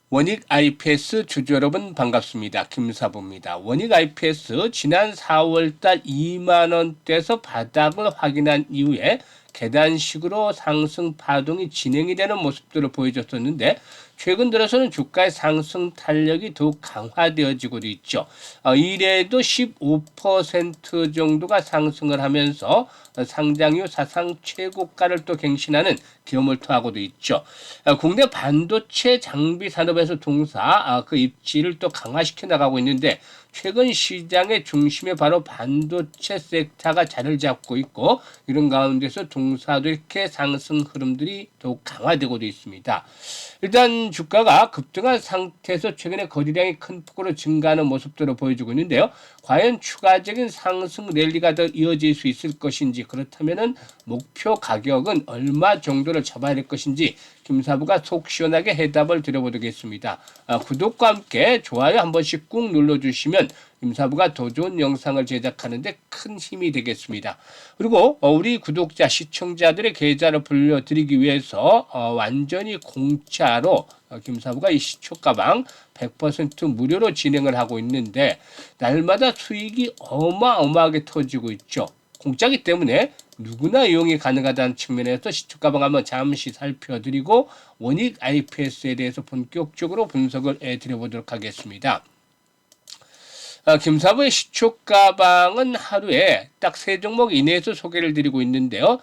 원익 IPS 주주 여러분 반갑습니다. 김사부입니다. 원익 IPS 지난 4월달 2만원대에서 바닥을 확인한 이후에 계단식으로 상승 파동이 진행이 되는 모습들을 보여줬었는데 최근 들어서는 주가의 상승 탄력이 더욱 강화되어지고 있죠. 이래도 15% 정도가 상승을 하면서 상장 이후 사상 최고가를 또 갱신하는 기염을 토하고도 있죠. 국내 반도체 장비 산업에서 동사 그 입지를 또 강화시켜 나가고 있는데 최근 시장의 중심에 바로 반도체 섹터가 자리를 잡고 있고 이런 가운데서 동사도 이렇게 상승 흐름들이 더욱 강화되고도 있습니다. 일단 주가가 급등한 상태에서 최근에 거래량이 큰 폭으로 증가하는 모습들을 보여주고 있는데요. 과연 추가적인 상승 랠리가 더 이어질 수 있을 것인지 그렇다면 목표 가격은 얼마 정도를 잡아야 될 것인지 김사부가 속 시원하게 해답을 드려보겠습니다. 구독과 함께 좋아요 한 번씩 꾹 눌러주시면 김사부가 더 좋은 영상을 제작하는데 큰 힘이 되겠습니다. 그리고 우리 구독자, 시청자들의 계좌를 불려드리기 위해서 완전히 공짜로 김사부가 이 시초가방 100% 무료로 진행을 하고 있는데 날마다 수익이 어마어마하게 터지고 있죠. 공짜기 때문에 누구나 이용이 가능하다는 측면에서 시초가방 한번 잠시 살펴드리고 원익 IPS에 대해서 본격적으로 분석을 해드려보도록 하겠습니다. 김사부의 시초가방은 하루에 딱 3종목 이내에서 소개를 드리고 있는데요.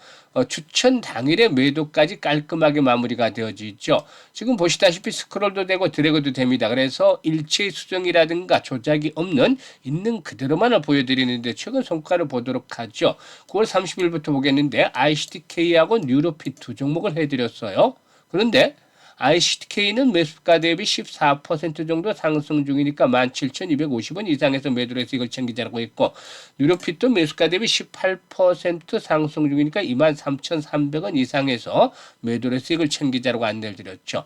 추천 당일의 매도까지 깔끔하게 마무리가 되어지죠. 지금 보시다시피 스크롤도 되고 드래그도 됩니다. 그래서 일체의 수정이라든가 조작이 없는 있는 그대로만을 보여드리는데 최근 성과를 보도록 하죠. 9월 30일부터 보겠는데 ICTK하고 뉴로핏 두 종목을 해드렸어요. 그런데 ICTK는 매수가 대비 14% 정도 상승 중이니까 17,250원 이상에서 매도를 해서 이걸 챙기자라고 했고 뉴로핏도 매수가 대비 18% 상승 중이니까 23,300원 이상에서 매도를 해서 이걸 챙기자라고 안내를 드렸죠.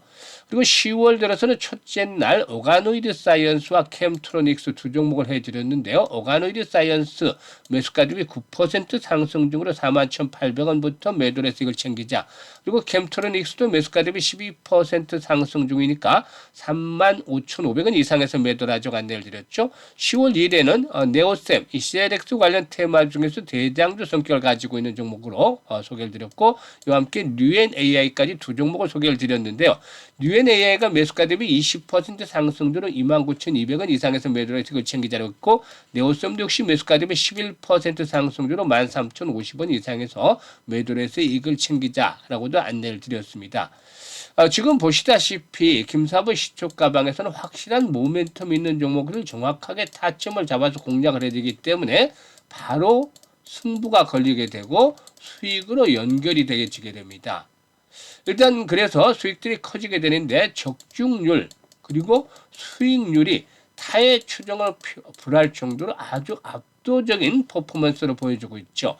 그리고 10월 들어서는 첫째 날 오가노이드 사이언스와 캠트로닉스 두 종목을 해드렸는데요. 오가노이드 사이언스 매수가 대비 9% 상승 중으로 41,800원부터 매도를 해서 이걸 챙기자. 그리고 캠트로닉스도 매수가 대비 12% 상승 중이니까 35,500원 이상에서 매도를 하자고 안내를 드렸죠. 10월 1일에는 네오셈, 이 CLX 관련 테마 중에서 대장주 성격을 가지고 있는 종목으로 소개를 드렸고 이와 함께 뉴엔AI까지 두 종목을 소개를 드렸는데요. 뉴엔AI가 매수가 대비 20% 상승 중으로 29,200원 이상에서 매도를 해서 챙기자고 했고 네오셈도 역시 매수가 대비 11% 상승 중으로 13,050원 이상에서 매도를 해서 이익을 챙기자라고도 안내를 드렸습니다. 지금 보시다시피 김사부 시초가방에서는 확실한 모멘텀 있는 종목을 정확하게 타점을 잡아서 공략을 해주기 때문에 바로 승부가 걸리게 되고 수익으로 연결이 되게 됩니다. 일단 그래서 수익들이 커지게 되는데 적중률 그리고 수익률이 타의 추정을 불할 정도로 아주 압도적인 퍼포먼스를 보여주고 있죠.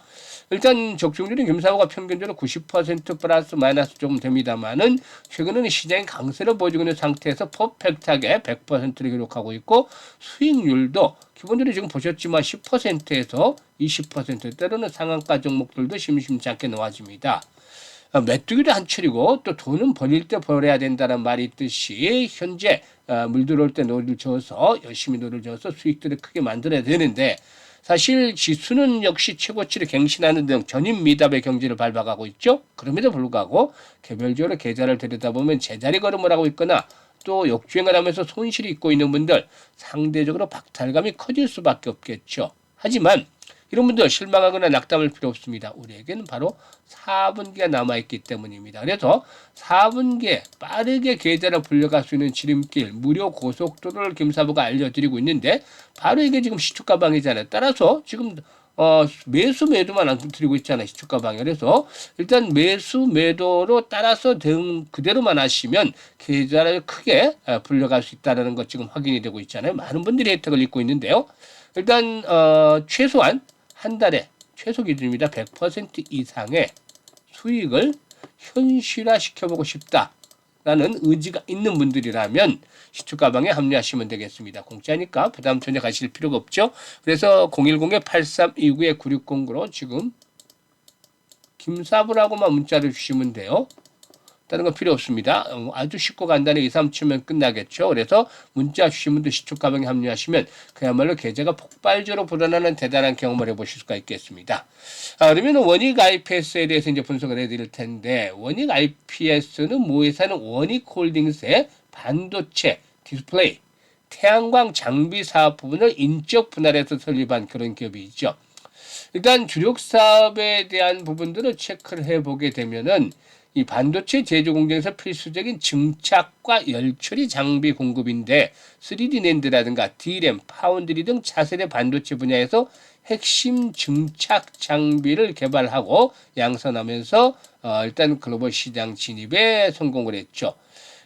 일단 적중률은 김사부가 평균적으로 90% 플러스 마이너스 조금 됩니다만은 최근에는 시장이 강세를 보여주고 있는 상태에서 퍼펙트하게 100%를 기록하고 있고 수익률도 기본적으로 지금 보셨지만 10%에서 20% 때로는 상한가 종목들도 심심치 않게 나와집니다. 메뚜기도 한철이고 또 돈은 벌릴 때 벌어야 된다는 말이 있듯이 현재 물 들어올 때 노를 저어서 열심히 노를 저어서 수익들을 크게 만들어야 되는데 사실 지수는 역시 최고치를 갱신하는 등 전임 미답의 경지를 밟아가고 있죠. 그럼에도 불구하고 개별적으로 계좌를 들여다보면 제자리 걸음을 하고 있거나 또 역주행을 하면서 손실이 있고 있는 분들 상대적으로 박탈감이 커질 수밖에 없겠죠. 하지만 이런 분들 실망하거나 낙담할 필요 없습니다. 우리에게는 바로 4분기가 남아있기 때문입니다. 그래서 4분기에 빠르게 계좌를 불려갈 수 있는 지름길, 무료 고속도로를 김사부가 알려드리고 있는데 바로 이게 지금 시초가방이잖아요. 따라서 지금 매수 매도만 안 드리고 있잖아요. 시초가방에. 그래서 일단 매수 매도로 따라서 대응 그대로만 하시면 계좌를 크게 불려갈 수 있다는 것 지금 확인이 되고 있잖아요. 많은 분들이 혜택을 입고 있는데요. 일단 최소한 한 달에 최소 기준입니다. 100% 이상의 수익을 현실화시켜보고 싶다라는 의지가 있는 분들이라면 시초가방에 합류하시면 되겠습니다. 공짜니까 부담 전혀 가실 필요가 없죠. 그래서 010-8329-9609로 지금 김사부라고만 문자를 주시면 돼요. 다른 건 필요 없습니다. 아주 쉽고 간단히 2, 3 치면 끝나겠죠. 그래서 문자 주신 분들 시축 가방에 합류하시면 그야말로 계좌가 폭발적으로 불어나는 대단한 경험을 해보실 수가 있겠습니다. 그러면 원익 IPS에 대해서 이제 분석을 해드릴 텐데, 원익 IPS는 모회사는 원익홀딩스의 반도체, 디스플레이, 태양광 장비 사업 부분을 인적 분할해서 설립한 그런 기업이죠. 일단 주력 사업에 대한 부분들을 체크를 해보게 되면은 이 반도체 제조 공정에서 필수적인 증착과 열처리 장비 공급인데 3D 낸드라든가 D램, 파운드리 등 차세대 반도체 분야에서 핵심 증착 장비를 개발하고 양산하면서 일단 글로벌 시장 진입에 성공을 했죠.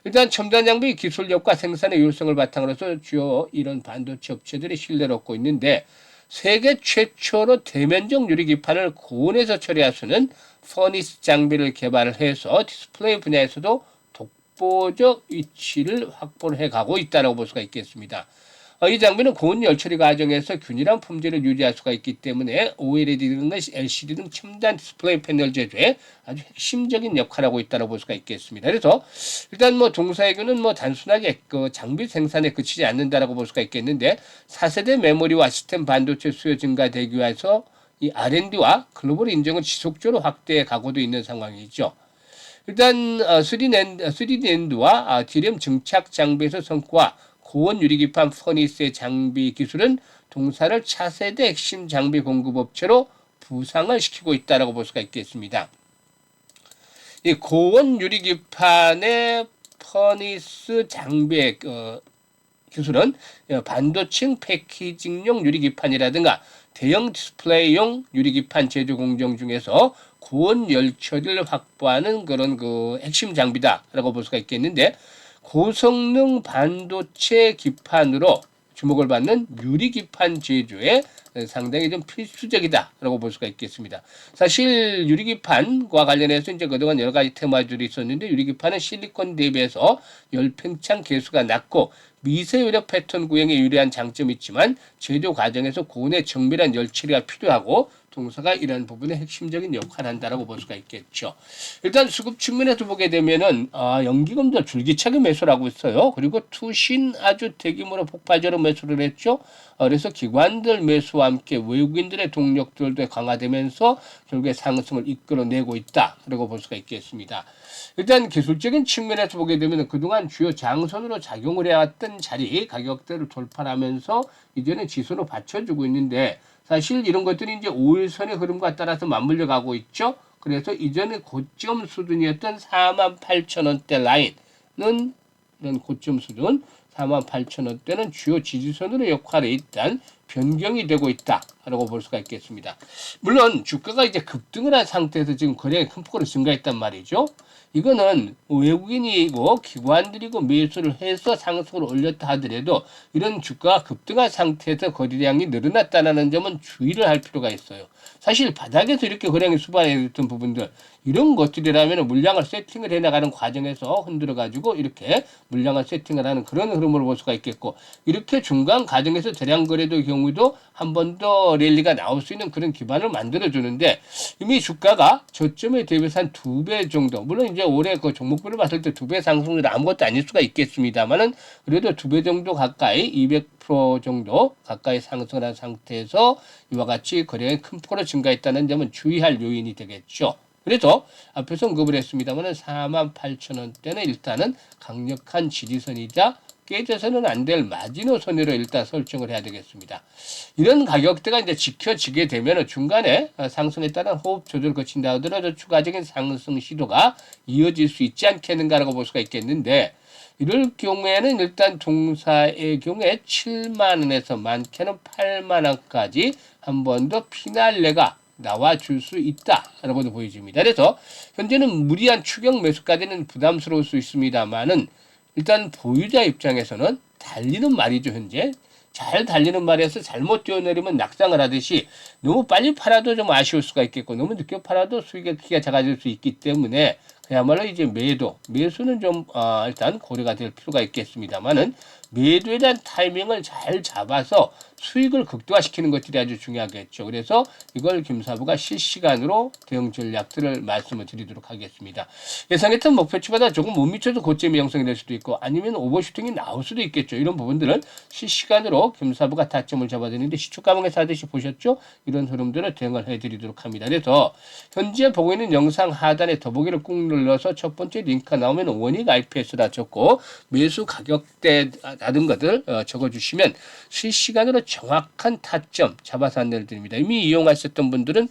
일단 첨단 장비 기술력과 생산의 효율성을 바탕으로 해서 주요 이런 반도체 업체들이 신뢰를 얻고 있는데, 세계 최초로 대면적 유리기판을 고온에서 처리할 수 있는 퍼니스 장비를 개발을 해서 디스플레이 분야에서도 독보적 위치를 확보를 해가고 있다고 볼 수가 있겠습니다. 이 장비는 고온 열처리 과정에서 균일한 품질을 유지할 수가 있기 때문에 OLED 등 LCD 등 첨단 디스플레이 패널 제조에 아주 핵심적인 역할을 하고 있다고 볼 수가 있겠습니다. 그래서 일단 뭐 동사에게는 뭐 단순하게 그 장비 생산에 그치지 않는다라고 볼 수가 있겠는데, 4세대 메모리와 시스템 반도체 수요 증가 대기화에서 이 R&D와 글로벌 인정을 지속적으로 확대해 가고도 있는 상황이죠. 일단 3D 낸드와 D램 증착 장비에서 성과, 고온 유리기판 퍼니스의 장비 기술은 동사를 차세대 핵심 장비 공급업체로 부상을 시키고 있다고 볼 수가 있겠습니다. 이 고온 유리기판의 퍼니스 장비의 기술은 반도체 패키징용 유리기판이라든가 대형 디스플레이용 유리기판 제조 공정 중에서 고온 열처리를 확보하는 그런 핵심 장비다라고 볼 수가 있겠는데, 고성능 반도체 기판으로 주목을 받는 유리기판 제조에 상당히 좀 필수적이다라고 볼 수가 있겠습니다. 사실 유리기판과 관련해서 이제 그동안 여러 가지 테마들이 있었는데, 유리기판은 실리콘 대비해서 열팽창 계수가 낮고 미세 외력 패턴 구형에 유리한 장점이 있지만 제조 과정에서 고온의 정밀한 열처리가 필요하고 동사가 이러한 부분에 핵심적인 역할을 한다라고 볼 수가 있겠죠. 일단 수급 측면에서 보게 되면은 연기금도 줄기차게 매수를 하고 있어요. 그리고 투신 아주 대규모로 폭발적으로 매수를 했죠. 그래서 기관들 매수와 함께 외국인들의 동력들도 강화되면서 결국에 상승을 이끌어내고 있다라고 볼 수가 있겠습니다. 일단 기술적인 측면에서 보게 되면 그동안 주요 장선으로 작용을 해왔던 자리 가격대를 돌파하면서 이제는 지수로 받쳐주고 있는데, 사실 이런 것들이 이제 5일선의 흐름과 따라서 맞물려 가고 있죠. 그래서 이전에 고점 수준이었던 48,000원대 라인은 이런 고점 수준 48,000원대는 주요 지지선으로 역할에 일단 변경이 되고 있다라고 볼 수가 있겠습니다. 물론 주가가 이제 급등을 한 상태에서 지금 거래가 큰 폭으로 증가했단 말이죠. 이거는 외국인이고 기관들이고 매수를 해서 상승을 올렸다 하더라도 이런 주가가 급등한 상태에서 거래량이 늘어났다는 점은 주의를 할 필요가 있어요. 사실 바닥에서 이렇게 거래량이 수반했던 부분들, 이런 것들이라면 물량을 세팅을 해나가는 과정에서 흔들어가지고 이렇게 물량을 세팅을 하는 그런 흐름을 볼 수가 있겠고, 이렇게 중간 과정에서 대량 거래도 경우도 한 번 더 랠리가 나올 수 있는 그런 기반을 만들어주는데, 이미 주가가 저점에 대비해서 한 2배 정도, 물론 이제 올해 그 종목별로 봤을 때 2배 상승률이 아무것도 아닐 수가 있겠습니다만은 그래도 2배 정도 가까이 200% 정도 가까이 상승을 한 상태에서 이와 같이 거래량이 큰 폭으로 증가했다는 점은 주의할 요인이 되겠죠. 그래서 앞에서 언급을 했습니다만 48,000원대는 일단은 강력한 지지선이자 깨져서는 안 될 마지노선으로 일단 설정을 해야 되겠습니다. 이런 가격대가 이제 지켜지게 되면 중간에 상승에 따른 호흡 조절을 거친다 하더라도 추가적인 상승 시도가 이어질 수 있지 않겠는가라고 볼 수가 있겠는데, 이럴 경우에는 일단 동사의 경우에 7만원에서 많게는 8만원까지 한 번 더 피날레가 나와줄 수 있다라고도 보여집니다. 그래서 현재는 무리한 추격 매수까지는 부담스러울 수 있습니다만은 일단 보유자 입장에서는 달리는 말이죠. 현재 잘 달리는 말에서 잘못 뛰어내리면 낙상을 하듯이 너무 빨리 팔아도 좀 아쉬울 수가 있겠고 너무 늦게 팔아도 수익의 키가 작아질 수 있기 때문에 그야말로 이제 매수는 좀 일단 고려가 될 필요가 있겠습니다만은 매도에 대한 타이밍을 잘 잡아서 수익을 극대화시키는 것들이 아주 중요하겠죠. 그래서 이걸 김사부가 실시간으로 대응 전략들을 말씀을 드리도록 하겠습니다. 예상했던 목표치보다 조금 못 미쳐도 고점이 형성이 될 수도 있고 아니면 오버슈팅이 나올 수도 있겠죠. 이런 부분들은 실시간으로 김사부가 타점을 잡아드리는데 시초가방에서 하듯이 보셨죠? 이런 흐름들을 대응을 해드리도록 합니다. 그래서 현재 보고 있는 영상 하단에 더보기를 꾹 눌러서 첫 번째 링크가 나오면 원익 IPS라 적고 매수 가격대 다른 것들 적어주시면 실시간으로 정확한 타점 잡아서 안내를 드립니다. 이미 이용하셨던 분들은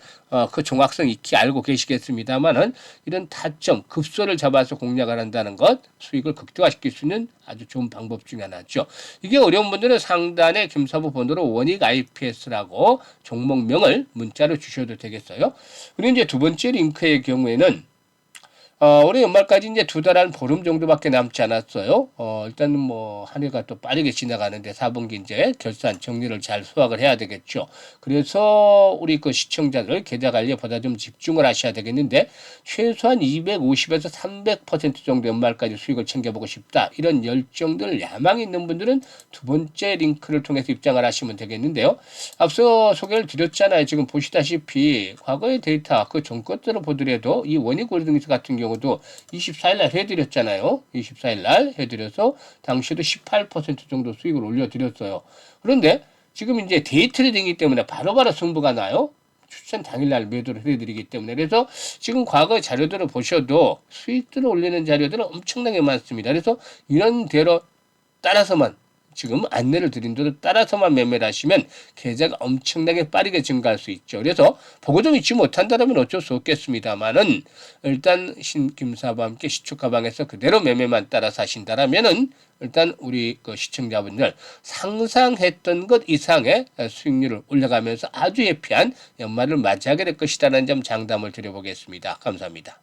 그 정확성 익히 알고 계시겠습니다만은 이런 타점 급소를 잡아서 공략을 한다는 것 수익을 극대화시킬 수 있는 아주 좋은 방법 중에 하나죠. 이게 어려운 분들은 상단에 김사부 번호로 원익 IPS라고 종목명을 문자로 주셔도 되겠어요. 그리고 이제 두 번째 링크의 경우에는 올해 연말까지 이제 2달 한 보름 정도밖에 남지 않았어요. 일단은 뭐 한 해가 또 빠르게 지나가는데 4분기 이제 결산 정리를 잘 수확을 해야 되겠죠. 그래서 우리 그 시청자들 계좌 관리에 보다 좀 집중을 하셔야 되겠는데 최소한 250에서 300% 정도 연말까지 수익을 챙겨보고 싶다. 이런 열정들 야망이 있는 분들은 두 번째 링크를 통해서 입장을 하시면 되겠는데요. 앞서 소개를 드렸잖아요. 지금 보시다시피 과거의 데이터 그 전것들을 보더라도 이 원익골드링스 같은 경우도 24일 날 해드렸잖아요. 24일 날 해드려서 당시에도 18% 정도 수익을 올려드렸어요. 그런데 지금 이제 데이트레이딩이기 때문에 바로바로 승부가 나요. 추천 당일날 매도를 해드리기 때문에 그래서 지금 과거의 자료들을 보셔도 수익들을 올리는 자료들은 엄청나게 많습니다. 그래서 이런 대로 따라서만 지금 안내를 드린 대로 따라서만 매매를 하시면 계좌가 엄청나게 빠르게 증가할 수 있죠. 그래서 보고 좀 잊지 못한다면 어쩔 수 없겠습니다만은 일단 김사부와 함께 시초가방에서 그대로 매매만 따라서 하신다면은 일단 우리 그 시청자분들 상상했던 것 이상의 수익률을 올려가면서 아주 해피한 연말을 맞이하게 될 것이라는 점 장담을 드려보겠습니다. 감사합니다.